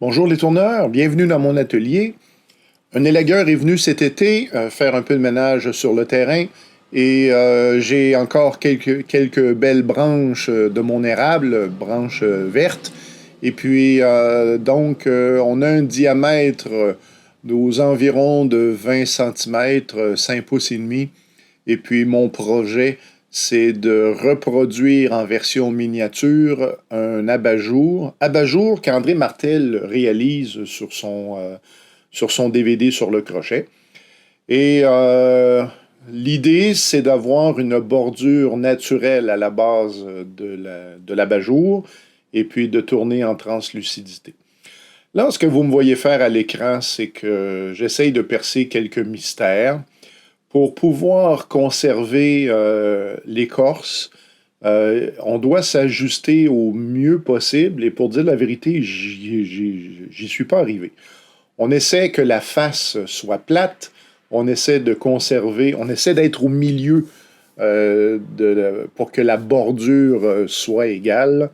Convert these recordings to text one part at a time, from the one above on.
Bonjour les tourneurs, bienvenue dans mon atelier. Un élagueur est venu cet été faire un peu de ménage sur le terrain et j'ai encore quelques belles branches de mon érable, branches vertes. Et puis on a un diamètre aux environs de 20 cm, 5 pouces et demi. Et puis mon projet, c'est de reproduire en version miniature un abat-jour qu'André Martel réalise sur son DVD sur le crochet. Et l'idée, c'est d'avoir une bordure naturelle à la base de l'abat-jour et puis de tourner en translucidité. Là, ce que vous me voyez faire à l'écran, c'est que j'essaye de percer quelques mystères pour pouvoir conserver l'écorce. On doit s'ajuster au mieux possible et pour dire la vérité, j'y suis pas arrivé. On essaie que la face soit plate, on essaie de conserver, on essaie d'être au milieu pour que la bordure soit égale.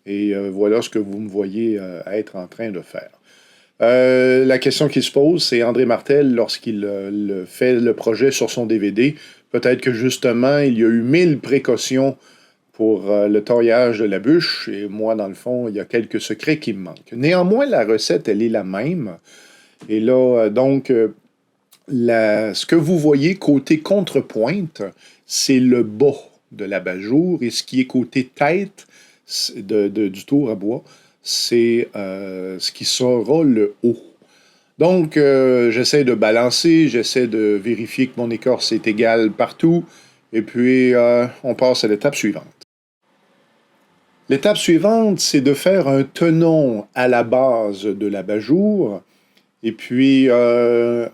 Et voilà ce que vous me voyez être en train de faire. La question qui se pose, c'est André Martel, lorsqu'il fait le projet sur son DVD, peut-être que justement, il y a eu 1000 précautions pour le taillage de la bûche, et moi, dans le fond, il y a quelques secrets qui me manquent. Néanmoins, la recette, elle est la même. Et là, ce que vous voyez côté contrepointe, c'est le bas de l'abat-jour, et ce qui est côté tête du tour à bois, c'est ce qui sera le haut. Donc, j'essaie de balancer, j'essaie de vérifier que mon écorce est égale partout, et puis on passe à l'étape suivante. L'étape suivante, c'est de faire un tenon à la base de l'abat-jour, et puis un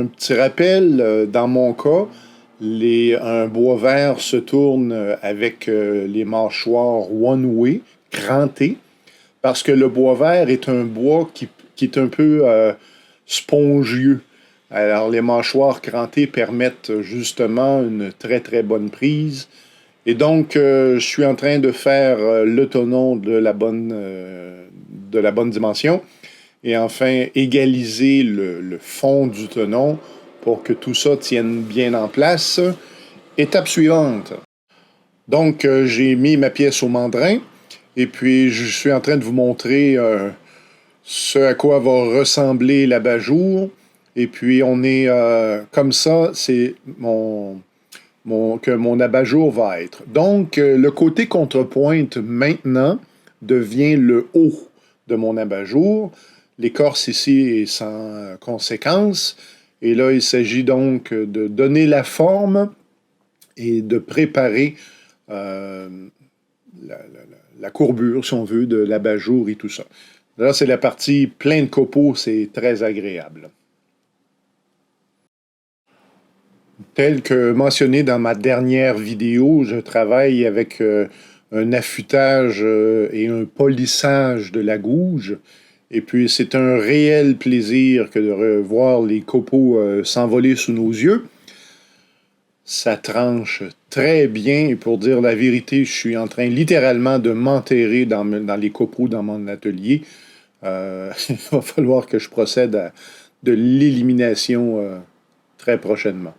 petit rappel, dans mon cas, un bois vert se tourne avec les mâchoires one-way, crantées, parce que le bois vert est un bois qui est un peu spongieux. Alors, les mâchoires crantées permettent justement une très, très bonne prise. Et donc, je suis en train de faire le tenon de la bonne dimension et enfin égaliser le fond du tenon pour que tout ça tienne bien en place. Étape suivante. Donc, j'ai mis ma pièce au mandrin. Et puis, je suis en train de vous montrer ce à quoi va ressembler l'abat-jour. Et puis, on est comme ça, c'est que mon abat-jour va être. Donc, le côté contrepointe, maintenant, devient le haut de mon abat-jour. L'écorce ici est sans conséquence. Et là, il s'agit donc de donner la forme et de préparer la courbure, si on veut, de l'abat-jour et tout ça. Là, c'est la partie plein de copeaux, c'est très agréable. Tel que mentionné dans ma dernière vidéo, je travaille avec un affûtage et un polissage de la gouge. Et puis, c'est un réel plaisir que de voir les copeaux s'envoler sous nos yeux. Ça tranche très bien. Et pour dire la vérité, je suis en train littéralement de m'enterrer dans les copeaux dans mon atelier. Il va falloir que je procède à de l'élimination très prochainement.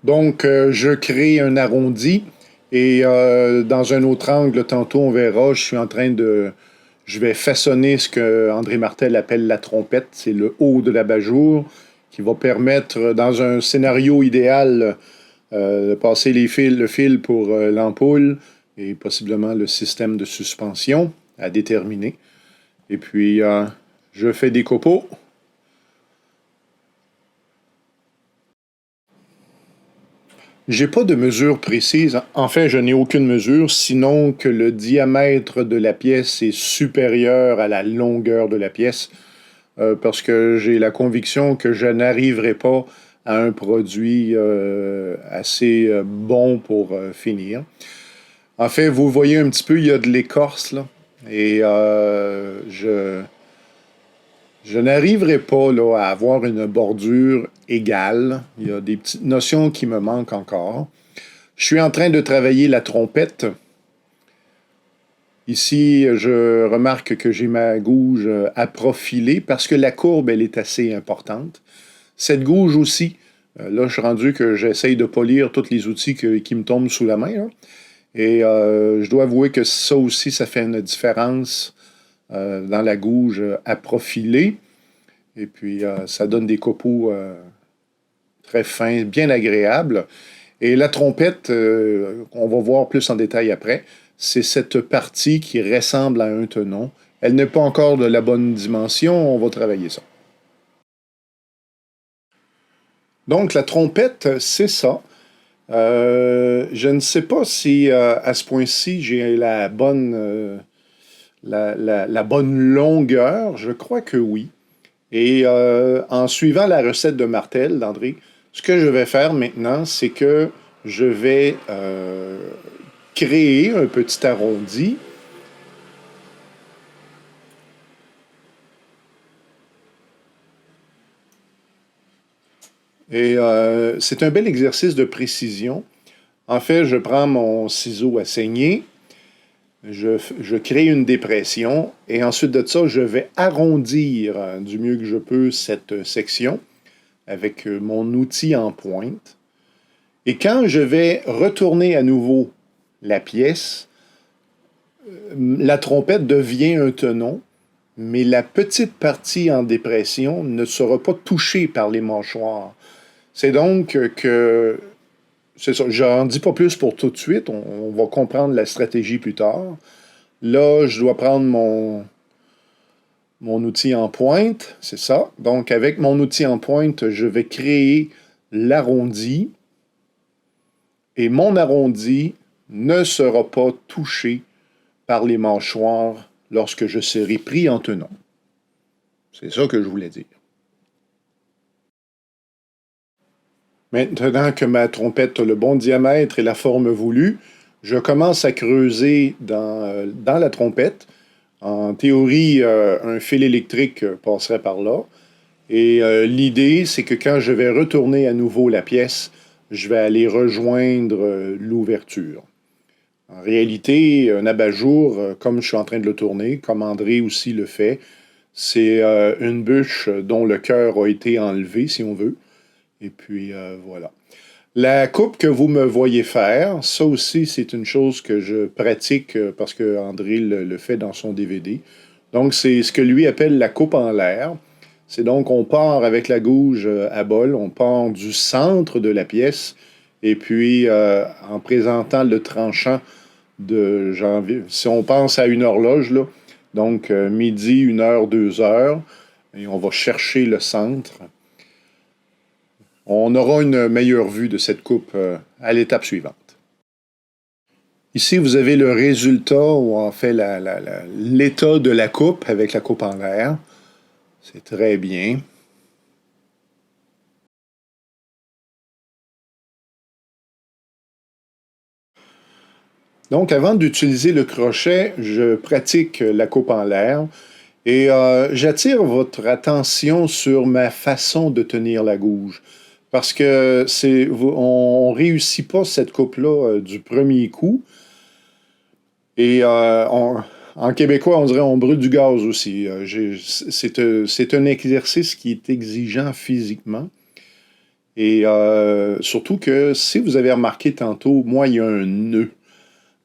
Donc, je crée un arrondi et dans un autre angle, tantôt on verra, je vais façonner ce que André Martel appelle la trompette. C'est le haut de l'abat-jour qui va permettre, dans un scénario idéal, de passer le fil pour l'ampoule et possiblement le système de suspension à déterminer. Et puis, je fais des copeaux. J'ai pas de mesure précise. Enfin, je n'ai aucune mesure, sinon que le diamètre de la pièce est supérieur à la longueur de la pièce, parce que j'ai la conviction que je n'arriverai pas à un produit assez bon pour finir. En fait, vous voyez un petit peu, il y a de l'écorce, là, et je n'arriverai pas là, à avoir une bordure égale. Il y a des petites notions qui me manquent encore. Je suis en train de travailler la trompette. Ici, je remarque que j'ai ma gouge à profiler parce que la courbe, elle est assez importante. Cette gouge aussi, là, je suis rendu que j'essaye de polir tous les outils qui me tombent sous la main, hein. Et je dois avouer que ça aussi, ça fait une différence dans la gouge à profiler. Et puis, ça donne des copeaux très fins, bien agréables. Et la trompette, on va voir plus en détail après, c'est cette partie qui ressemble à un tenon. Elle n'est pas encore de la bonne dimension, on va travailler ça. Donc, la trompette, c'est ça. Je ne sais pas si à ce point-ci, j'ai la bonne longueur. Je crois que oui. Et en suivant la recette de Martel, d'André, ce que je vais faire maintenant, c'est que je vais créer un petit arrondi. Et c'est un bel exercice de précision. En fait, je prends mon ciseau à saigner, je crée une dépression et ensuite de ça, je vais arrondir du mieux que je peux cette section avec mon outil en pointe. Et quand je vais retourner à nouveau la pièce, la trompette devient un tenon, mais la petite partie en dépression ne sera pas touchée par les mâchoires. C'est donc que, c'est ça, j'en dis pas plus pour tout de suite, on va comprendre la stratégie plus tard. Là, je dois prendre mon outil en pointe, c'est ça. Donc, avec mon outil en pointe, je vais créer l'arrondi. Et mon arrondi ne sera pas touché par les mâchoires lorsque je serai pris en tenon. C'est ça que je voulais dire. Maintenant que ma trompette a le bon diamètre et la forme voulue, je commence à creuser dans la trompette. En théorie, un fil électrique passerait par là. Et l'idée, c'est que quand je vais retourner à nouveau la pièce, je vais aller rejoindre l'ouverture. En réalité, un abat-jour, comme je suis en train de le tourner, comme André aussi le fait, c'est une bûche dont le cœur a été enlevé, si on veut. Et puis, voilà. La coupe que vous me voyez faire, ça aussi, c'est une chose que je pratique parce que André le fait dans son DVD. Donc, c'est ce que lui appelle la coupe en l'air. C'est donc, on part avec la gouge à bol, on part du centre de la pièce, et puis, en présentant le tranchant de janvier, si on pense à une horloge, là, donc midi, 1 heure, 2 heures, et on va chercher le centre. On aura une meilleure vue de cette coupe à l'étape suivante. Ici, vous avez le résultat, ou en fait l'état de la coupe avec la coupe en l'air. C'est très bien. Donc, avant d'utiliser le crochet, je pratique la coupe en l'air et j'attire votre attention sur ma façon de tenir la gouge. Parce que on ne réussit pas cette coupe-là du premier coup. Et en québécois, on dirait on brûle du gaz aussi. C'est un exercice qui est exigeant physiquement. Et surtout que si vous avez remarqué tantôt, moi, il y a un nœud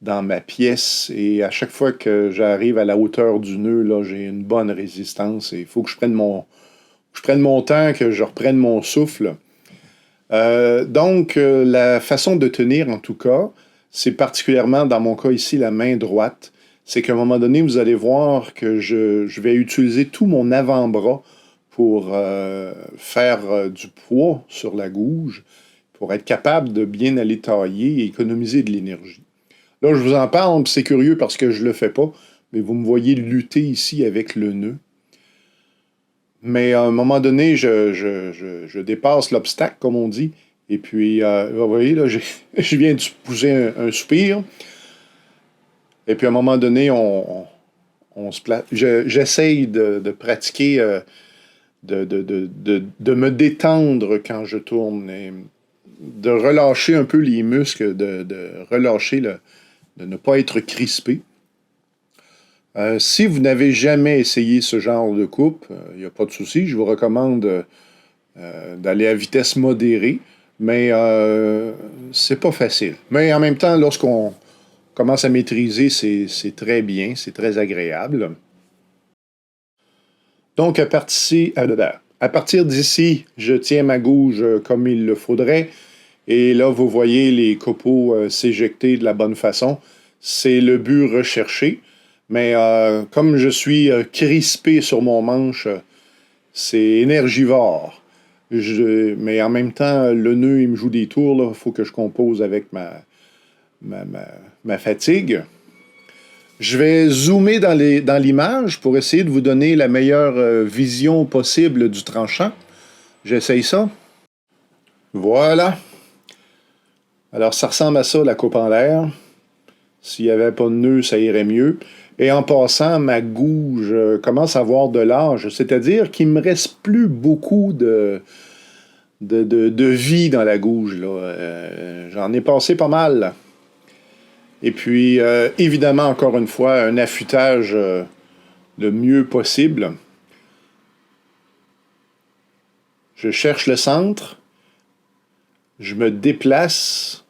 dans ma pièce et à chaque fois que j'arrive à la hauteur du nœud, là, j'ai une bonne résistance et il faut que je prenne mon temps, que je reprenne mon souffle. Donc, la façon de tenir, en tout cas, c'est particulièrement dans mon cas ici, la main droite. C'est qu'à un moment donné, vous allez voir que je vais utiliser tout mon avant-bras pour faire du poids sur la gouge, pour être capable de bien aller tailler et économiser de l'énergie. Là, je vous en parle, puis c'est curieux parce que je ne le fais pas, mais vous me voyez lutter ici avec le nœud. Mais à un moment donné, je dépasse l'obstacle, comme on dit. Et puis, vous voyez, là, je viens de pousser un soupir. Et puis, à un moment donné, on se place. J'essaye de pratiquer, de me détendre quand je tourne. de relâcher un peu les muscles, de relâcher, de ne pas être crispé. Si vous n'avez jamais essayé ce genre de coupe, il n'y a pas de souci. Je vous recommande d'aller à vitesse modérée, mais c'est pas facile. Mais en même temps, lorsqu'on commence à maîtriser, c'est très bien, c'est très agréable. Donc, à partir d'ici, je tiens ma gouge comme il le faudrait. Et là, vous voyez les copeaux s'éjecter de la bonne façon. C'est le but recherché. Mais comme je suis crispé sur mon manche, c'est énergivore. Mais en même temps, le nœud, il me joue des tours. Il faut que je compose avec ma, ma, ma fatigue. Je vais zoomer dans l'image pour essayer de vous donner la meilleure vision possible du tranchant. J'essaye ça. Voilà. Alors, ça ressemble à ça, la coupe en l'air. S'il n'y avait pas de nœud, ça irait mieux. Et en passant, ma gouge commence à avoir de l'âge, c'est-à-dire qu'il ne me reste plus beaucoup de vie dans la gouge. J'en ai passé pas mal. Et puis, évidemment, encore une fois, un affûtage le mieux possible. Je cherche le centre. Je me déplace.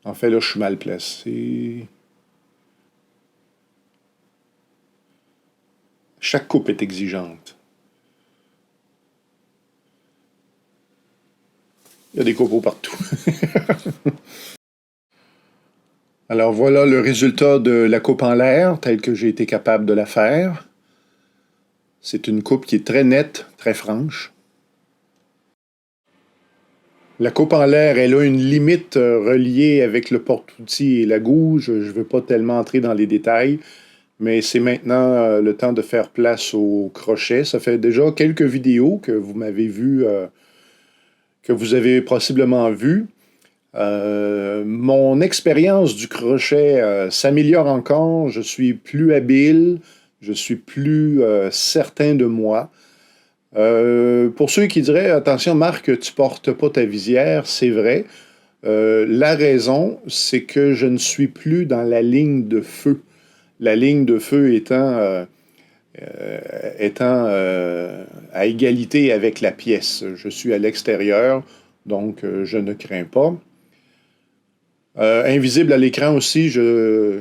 En fait, là, je suis mal placé. Chaque coupe est exigeante. Il y a des copeaux partout. Alors voilà le résultat de la coupe en l'air, tel que j'ai été capable de la faire. C'est une coupe qui est très nette, très franche. La coupe en l'air, elle a une limite reliée avec le porte-outils et la gouge. Je ne veux pas tellement entrer dans les détails, mais c'est maintenant le temps de faire place au crochet. Ça fait déjà quelques vidéos que vous m'avez vu, que vous avez possiblement vues. Mon expérience du crochet s'améliore encore. Je suis plus habile, je suis plus certain de moi. Pour ceux qui diraient, attention Marc, tu portes pas ta visière, c'est vrai. La raison, c'est que je ne suis plus dans la ligne de feu. La ligne de feu étant à égalité avec la pièce. Je suis à l'extérieur, donc je ne crains pas. Invisible à l'écran aussi, je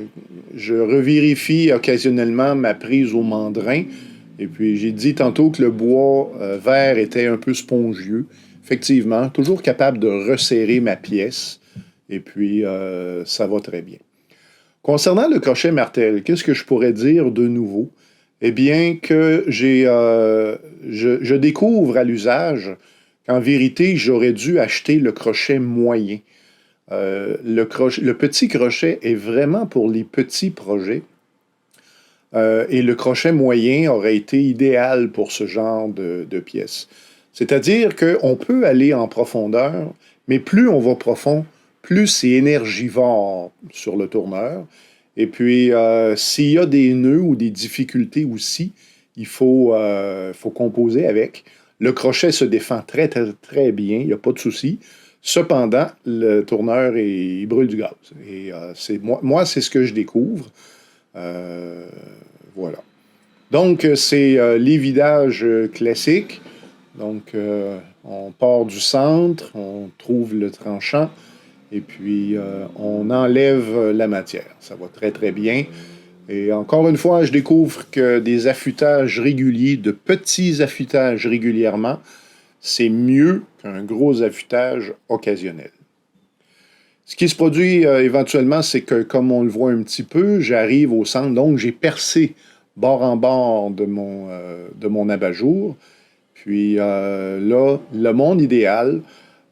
revérifie occasionnellement ma prise au mandrin. Et puis, j'ai dit tantôt que le bois vert était un peu spongieux. Effectivement, toujours capable de resserrer ma pièce. Et puis, ça va très bien. Concernant le crochet martel, qu'est-ce que je pourrais dire de nouveau? Eh bien, que je découvre à l'usage qu'en vérité, j'aurais dû acheter le crochet moyen. Le petit crochet est vraiment pour les petits projets. Et le crochet moyen aurait été idéal pour ce genre de pièces. C'est-à-dire qu'on peut aller en profondeur, mais plus on va profond, plus c'est énergivore sur le tourneur. Et puis, s'il y a des nœuds ou des difficultés aussi, il faut composer avec. Le crochet se défend très, très, très bien, il n'y a pas de souci. Cependant, le tourneur, il brûle du gaz. Et moi, c'est ce que je découvre. Voilà. Donc, c'est l'évidage classique. Donc, on part du centre, on trouve le tranchant, et puis on enlève la matière. Ça va très, très bien. Et encore une fois, je découvre que des affûtages réguliers, de petits affûtages régulièrement, c'est mieux qu'un gros affûtage occasionnel. Ce qui se produit éventuellement, c'est que, comme on le voit un petit peu, j'arrive au centre, donc j'ai percé bord en bord de mon abat-jour. Puis là, le monde idéal,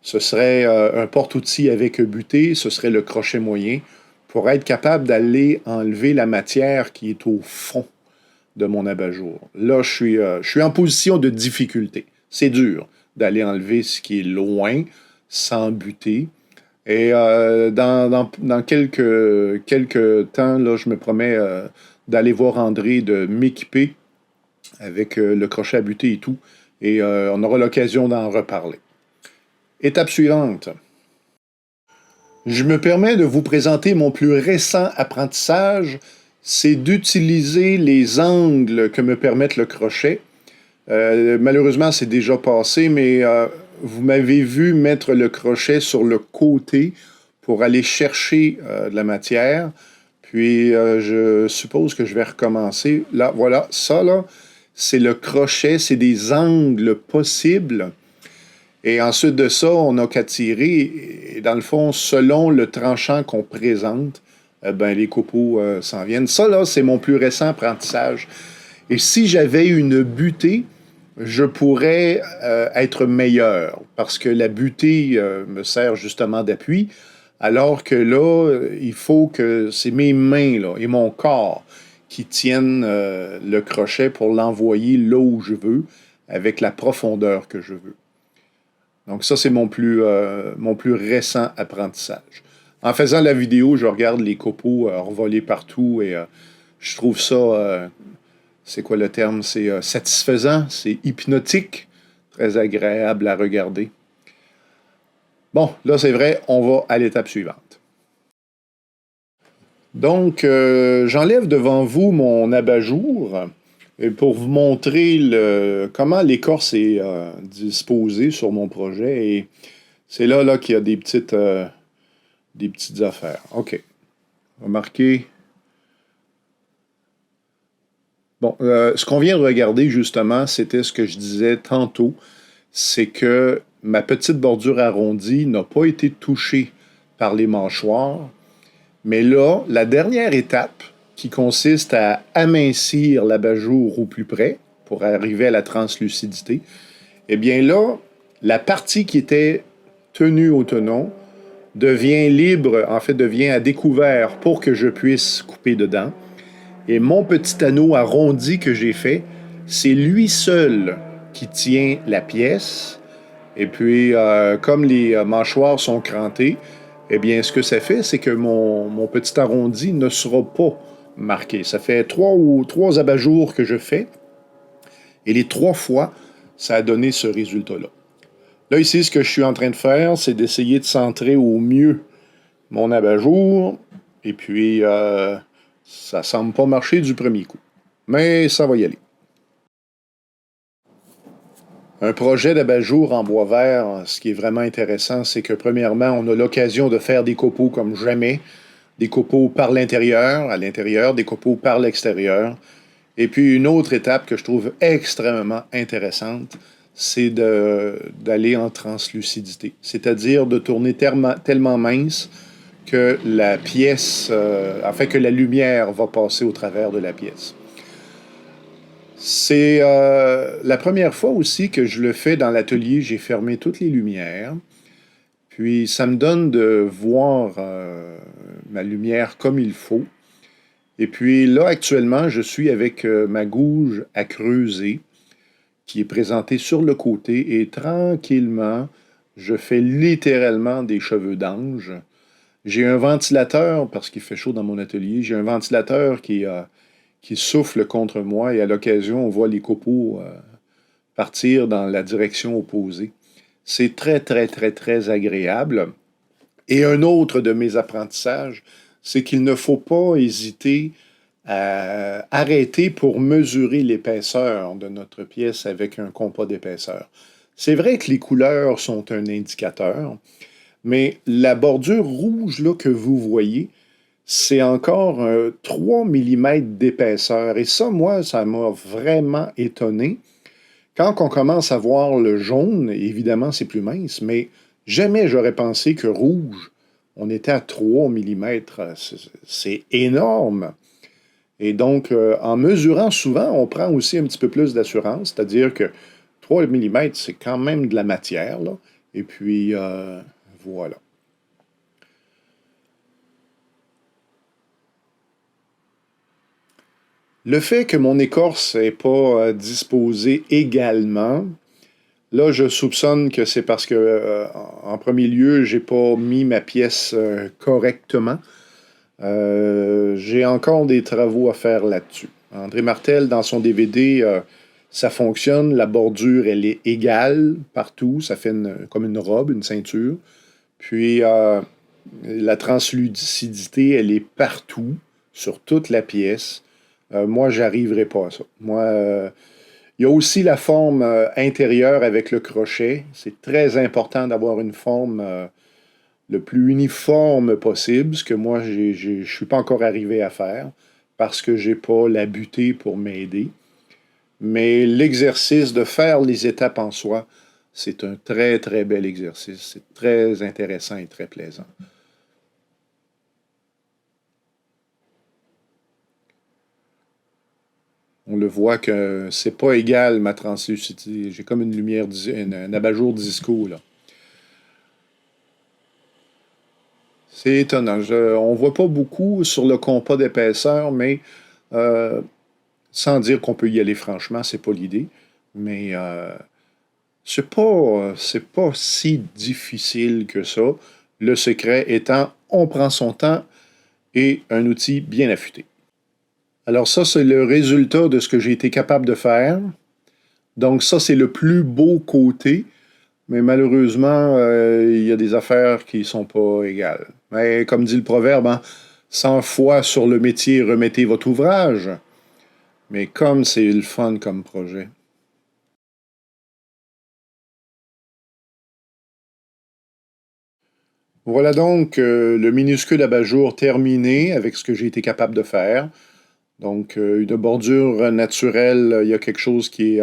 ce serait un porte-outils avec buté, ce serait le crochet moyen, pour être capable d'aller enlever la matière qui est au fond de mon abat-jour. Là, je suis en position de difficulté. C'est dur d'aller enlever ce qui est loin, sans buter. Et dans quelques temps, là, je me promets d'aller voir André, de m'équiper avec le crochet à buter et tout. Et on aura l'occasion d'en reparler. Étape suivante. Je me permets de vous présenter mon plus récent apprentissage. C'est d'utiliser les angles que me permettent le crochet. Malheureusement, c'est déjà passé, mais vous m'avez vu mettre le crochet sur le côté pour aller chercher de la matière. Puis, je suppose que je vais recommencer. Là, voilà, ça, là, c'est le crochet, c'est des angles possibles. Et ensuite de ça, on n'a qu'à tirer. Et dans le fond, selon le tranchant qu'on présente, ben, les copeaux s'en viennent. Ça, là, c'est mon plus récent apprentissage. Et si j'avais une butée, je pourrais être meilleur parce que la butée me sert justement d'appui, alors que là, il faut que c'est mes mains là, et mon corps qui tiennent le crochet pour l'envoyer là où je veux, avec la profondeur que je veux. Donc ça, c'est mon plus récent apprentissage. En faisant la vidéo, je regarde les copeaux revoler partout et je trouve ça, c'est quoi le terme? C'est satisfaisant, c'est hypnotique, très agréable à regarder. Bon, là c'est vrai, on va à l'étape suivante. Donc, j'enlève devant vous mon abat-jour pour vous montrer comment l'écorce est disposée sur mon projet. Et c'est là qu'il y a des petites affaires. OK. Remarquez. Bon, ce qu'on vient de regarder, justement, c'était ce que je disais tantôt. C'est que ma petite bordure arrondie n'a pas été touchée par les mâchoires. Mais là, la dernière étape, qui consiste à amincir l'abat-jour au plus près pour arriver à la translucidité, eh bien là, la partie qui était tenue au tenon devient libre, en fait, devient à découvert pour que je puisse couper dedans. Et mon petit anneau arrondi que j'ai fait, c'est lui seul qui tient la pièce. Et puis, comme les mâchoires sont crantées, eh bien, ce que ça fait, c'est que mon petit arrondi ne sera pas marqué. Ça fait trois abat-jours que je fais. Et les 3 fois, ça a donné ce résultat-là. Là, ici, ce que je suis en train de faire, c'est d'essayer de centrer au mieux mon abat-jour. Et puis, ça semble pas marcher du premier coup. Mais ça va y aller. Un projet d'abat-jour en bois vert, ce qui est vraiment intéressant, c'est que premièrement, on a l'occasion de faire des copeaux comme jamais. Des copeaux par l'intérieur, à l'intérieur, des copeaux par l'extérieur. Et puis une autre étape que je trouve extrêmement intéressante, c'est d'aller en translucidité. C'est-à-dire de tourner tellement mince que la pièce, que la lumière va passer au travers de la pièce. C'est la première fois aussi que je le fais dans l'atelier. J'ai fermé toutes les lumières. Puis ça me donne de voir ma lumière comme il faut. Et puis là, actuellement, je suis avec ma gouge à creuser qui est présentée sur le côté et tranquillement, je fais littéralement des cheveux d'ange. J'ai un ventilateur, parce qu'il fait chaud dans mon atelier, j'ai un ventilateur qui souffle contre moi et à l'occasion, on voit les copeaux partir dans la direction opposée. C'est très, très, très, très agréable. Et un autre de mes apprentissages, c'est qu'il ne faut pas hésiter à arrêter pour mesurer l'épaisseur de notre pièce avec un compas d'épaisseur. C'est vrai que les couleurs sont un indicateur, mais la bordure rouge là, que vous voyez, c'est encore 3 mm d'épaisseur. Et ça, moi, ça m'a vraiment étonné. Quand on commence à voir le jaune, évidemment, c'est plus mince, mais jamais j'aurais pensé que rouge, on était à 3 mm. C'est énorme. Et donc, en mesurant souvent, on prend aussi un petit peu plus d'assurance, c'est-à-dire que 3 mm, c'est quand même de la matière, là. Et puis, voilà. Le fait que mon écorce n'est pas disposée également, là, je soupçonne que c'est parce que, en premier lieu, j'ai pas mis ma pièce correctement. J'ai encore des travaux à faire là-dessus. André Martel, dans son DVD, Ça fonctionne, la bordure, elle est égale partout, ça fait comme une robe, une ceinture. Puis la translucidité, elle est partout, sur toute la pièce. Moi, j'arriverai pas à ça. Moi, il y a aussi la forme intérieure avec le crochet. C'est très important d'avoir une forme le plus uniforme possible, ce que moi, je ne suis pas encore arrivé à faire parce que j'ai pas la butée pour m'aider. Mais l'exercice de faire les étapes en soi, c'est un très, très bel exercice. C'est très intéressant et très plaisant. On le voit que c'est pas égal ma translucidité. J'ai comme une lumière, un abat-jour disco, là. C'est étonnant. On voit pas beaucoup sur le compas d'épaisseur, mais euh, sans dire qu'on peut y aller franchement, c'est pas l'idée. Mais c'est pas si difficile que ça. Le secret étant, on prend son temps et un outil bien affûté. Alors ça, c'est le résultat de ce que j'ai été capable de faire. Donc ça, c'est le plus beau côté, mais malheureusement, il y a des affaires qui sont pas égales. Mais comme dit le proverbe, hein, 100 fois sur le métier, remettez votre ouvrage. Mais comme c'est le fun comme projet. Voilà donc le minuscule abat-jour terminé avec ce que j'ai été capable de faire. Donc, une bordure naturelle, il y a quelque chose qui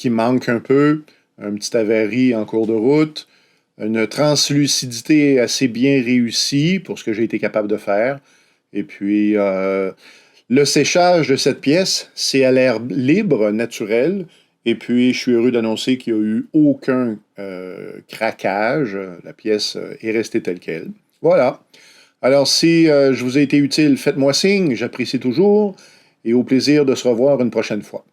manque un peu, un petit avarie en cours de route, une translucidité assez bien réussie pour ce que j'ai été capable de faire. Et puis, le séchage de cette pièce, c'est à l'air libre, naturel. Et puis, je suis heureux d'annoncer qu'il n'y a eu aucun craquage. La pièce est restée telle qu'elle. Voilà. Alors, si je vous ai été utile, faites-moi signe, j'apprécie toujours et au plaisir de se revoir une prochaine fois.